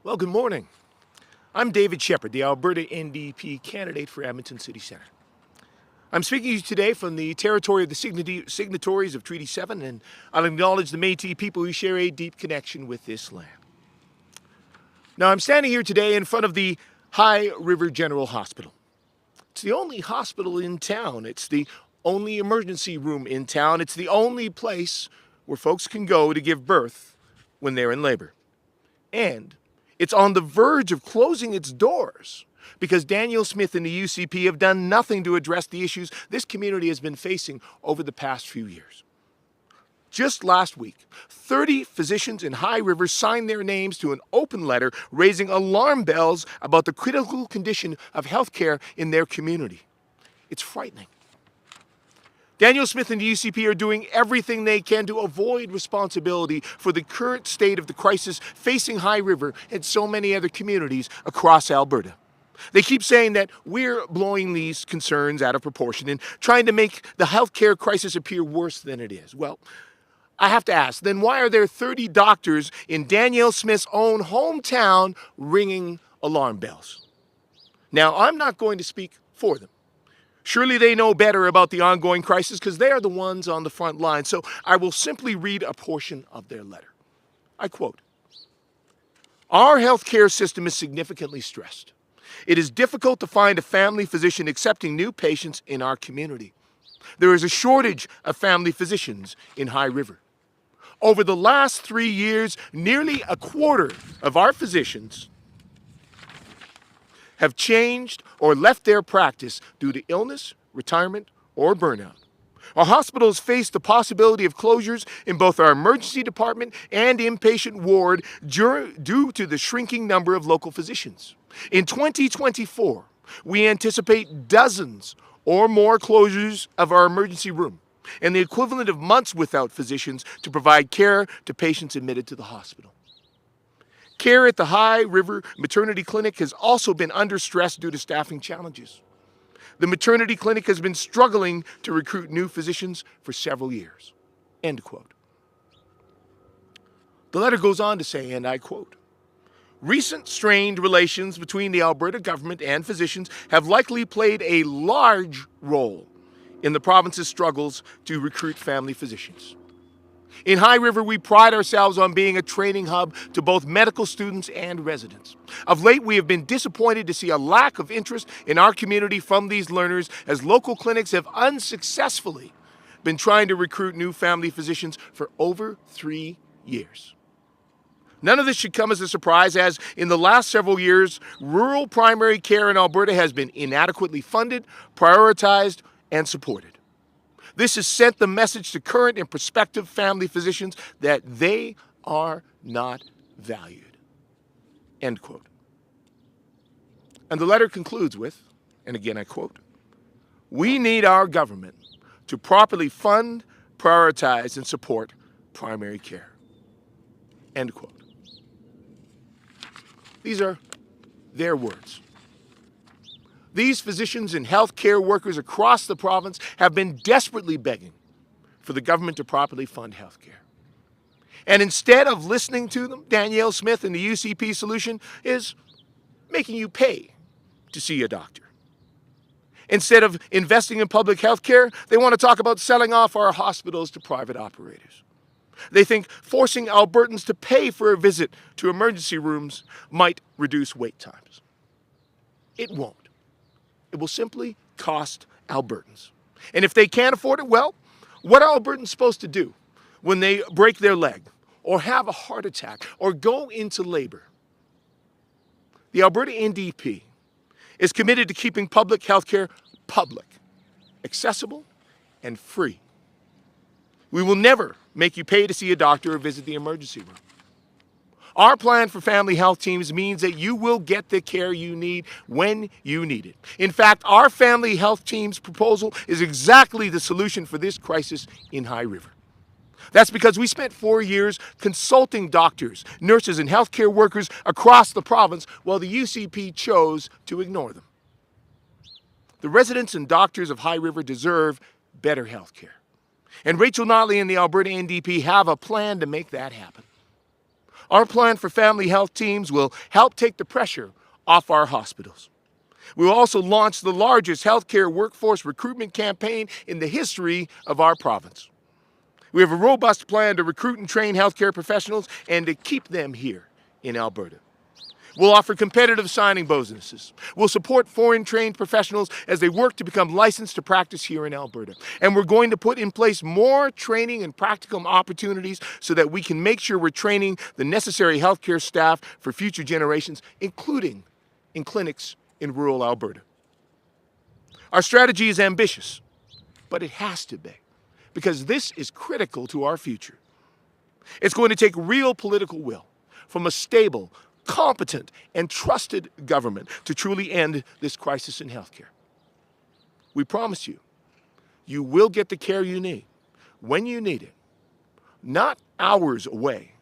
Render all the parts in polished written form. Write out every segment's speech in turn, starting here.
Well, good morning. I'm David Shepherd, the Alberta NDP candidate for Edmonton City Centre. I'm speaking to you today from the territory of the signatories of Treaty 7, and I'll acknowledge the Métis people who share a deep connection with this land. Now, I'm standing here today in front of the High River General Hospital. It's the only hospital in town. It's the only emergency room in town. It's the only place where folks can go to give birth when they're in labor. And it's on the verge of closing its doors because Danielle Smith and the UCP have done nothing to address the issues this community has been facing over the past few years. Just last week, 30 physicians in High River signed their names to an open letter raising alarm bells about the critical condition of healthcare in their community. It's frightening. Danielle Smith and the UCP are doing everything they can to avoid responsibility for the current state of the crisis facing High River and so many other communities across Alberta. They keep saying that we're blowing these concerns out of proportion and trying to make the healthcare crisis appear worse than it is. Well, I have to ask, then why are there 30 doctors in Danielle Smith's own hometown ringing alarm bells? Now, I'm not going to speak for them. Surely they know better about the ongoing crisis because they are the ones on the front line. So I will simply read a portion of their letter. I quote, "Our healthcare system is significantly stressed. It is difficult to find a family physician accepting new patients in our community. There is a shortage of family physicians in High River. Over the last 3 years, nearly a quarter of our physicians have changed or left their practice due to illness, retirement, or burnout. Our hospitals face the possibility of closures in both our emergency department and inpatient ward due to the shrinking number of local physicians. In 2024, we anticipate dozens or more closures of our emergency room and the equivalent of months without physicians to provide care to patients admitted to the hospital. Care at the High River Maternity Clinic has also been under stress due to staffing challenges. The maternity clinic has been struggling to recruit new physicians for several years." End quote. The letter goes on to say, and I quote, "Recent strained relations between the Alberta government and physicians have likely played a large role in the province's struggles to recruit family physicians. In High River, we pride ourselves on being a training hub to both medical students and residents. Of late, we have been disappointed to see a lack of interest in our community from these learners as local clinics have unsuccessfully been trying to recruit new family physicians for over 3 years. None of this should come as a surprise, as in the last several years, rural primary care in Alberta has been inadequately funded, prioritized, and supported. This has sent the message to current and prospective family physicians that they are not valued." End quote. And the letter concludes with, and again I quote, "We need our government to properly fund, prioritize, and support primary care." End quote. These are their words. These physicians and healthcare workers across the province have been desperately begging for the government to properly fund healthcare. And instead of listening to them, Danielle Smith and the UCP solution is making you pay to see a doctor. Instead of investing in public healthcare, they want to talk about selling off our hospitals to private operators. They think forcing Albertans to pay for a visit to emergency rooms might reduce wait times. It won't. It will simply cost Albertans. And if they can't afford it, well, what are Albertans supposed to do when they break their leg or have a heart attack or go into labor? The Alberta NDP is committed to keeping public health care public, accessible, and free. We will never make you pay to see a doctor or visit the emergency room. Our plan for family health teams means that you will get the care you need when you need it. In fact, our family health team's proposal is exactly the solution for this crisis in High River. That's because we spent 4 years consulting doctors, nurses, and healthcare workers across the province while the UCP chose to ignore them. The residents and doctors of High River deserve better healthcare. And Rachel Notley and the Alberta NDP have a plan to make that happen. Our plan for family health teams will help take the pressure off our hospitals. We will also launch the largest healthcare workforce recruitment campaign in the history of our province. We have a robust plan to recruit and train healthcare professionals and to keep them here in Alberta. We'll offer competitive signing bonuses. We'll support foreign-trained professionals as they work to become licensed to practice here in Alberta. And we're going to put in place more training and practicum opportunities so that we can make sure we're training the necessary healthcare staff for future generations, including in clinics in rural Alberta. Our strategy is ambitious, but it has to be, because this is critical to our future. It's going to take real political will from a stable, competent, and trusted government to truly end this crisis in healthcare. We promise you, you will get the care you need when you need it, not hours away,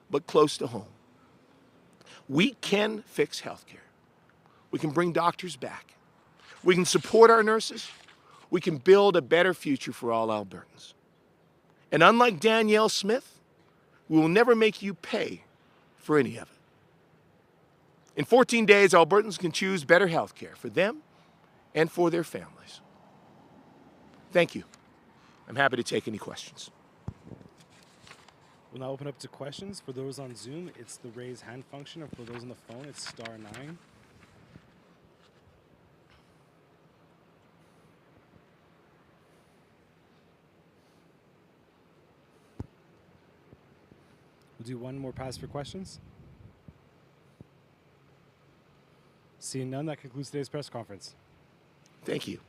but close to home. We can fix healthcare. We can bring doctors back. We can support our nurses. We can build a better future for all Albertans. And unlike Danielle Smith, we will never make you pay for any of it. In 14 days, Albertans can choose better health care for them and for their families. Thank you. I'm happy to take any questions. We'll now open up to questions. For those on Zoom, it's the raise hand function, or for those on the phone, it's *9. We'll do one more pass for questions. Seeing none, that concludes today's press conference. Thank you.